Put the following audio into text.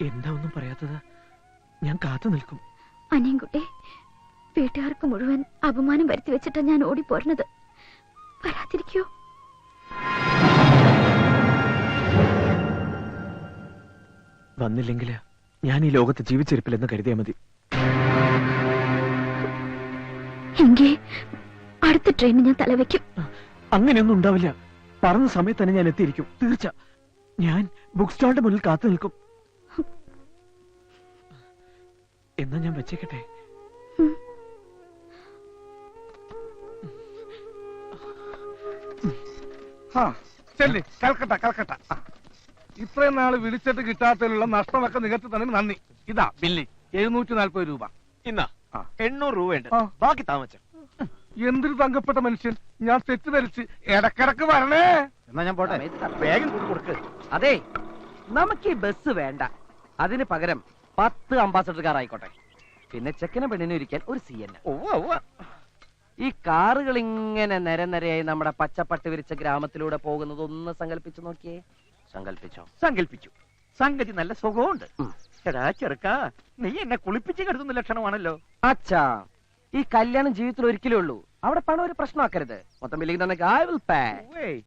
എന്താ ഒന്നും പറയാത്തത്? ഞാൻ കാത്തു നിൽക്കും. അനിയൻകുട്ടി, വീട്ടുകാർക്ക് മുഴുവൻ അപമാനം വരുത്തി വെച്ചിട്ടാ ഞാൻ ഓടിപ്പോരുന്നത്. വരാതിരിക്കോ? വന്നില്ലെങ്കിൽ ഞാൻ ഈ ലോകത്ത് ജീവിച്ചിരിപ്പില്ലെന്ന് കരുതിയാ മതി. എങ്കിൽ അടുത്ത ട്രെയിനിന് ഞാൻ തലവെക്കും. അങ്ങനെയൊന്നും ഉണ്ടാവില്ല. പറഞ്ഞ സമയത്ത് തന്നെ ഞാൻ എത്തിയിരിക്കും, തീർച്ച. ഞാൻ ബുക്ക് സ്റ്റാളിന്റെ മുന്നിൽ കാത്തു നിൽക്കും. എന്നാ ഞാൻ വെച്ചേക്കട്ടെ? കൽക്കട്ട കൽക്കട്ട. ഇത്രയും നാള് വിളിച്ചിട്ട് കിട്ടാത്തതിലുള്ള നഷ്ടമൊക്കെ നികത്തി തന്നെ നന്ദി. ഇതാ ബില്ല്, 740 രൂപ. ഇന്നാ 800 രൂപയുണ്ട്, ബാക്കി താമസം. എന്തൊരു തങ്കപ്പെട്ട മനുഷ്യൻ. ഞാൻ തെറ്റിദ്ധരിച്ച് ഇടക്കിടക്ക് വരണേ. എന്നാ ഞാൻ പോട്ടെ, വേഗം കൊടുക്ക്. അതെ, നമുക്ക് ഈ ബസ് വേണ്ട. അതിന് പകരം 10 അംബാസഡർ കാർ ആയിക്കോട്ടെ. പിന്നെ ചെക്കനെ പെണ്ണിനെ ഇരിക്കാൻ ഒരു CN. ഈ കാറുകൾ ഇങ്ങനെ നിരനിരയായി നമ്മുടെ പച്ചപ്പട്ട് വിരിച്ച ഗ്രാമത്തിലൂടെ പോകുന്നത് ഒന്ന് സങ്കല്പിച്ചു നോക്കിയേ. സങ്കല്പിച്ചു. സംഗതി നല്ല സുഖമുണ്ട്. എടാ ചെറുക്കാ, നീ എന്നെ കുളിപ്പിച്ച് കരുതുന്ന ലക്ഷണമാണല്ലോ. അച്ഛാ, ഈ കല്യാണം ജീവിതത്തിൽ ഒരിക്കലേ ഉള്ളൂ. അവിടെ പണം ഒരു പ്രശ്നമാക്കരുത്. മൊത്തം ബില്ലിംഗ് തന്നെ I will pay.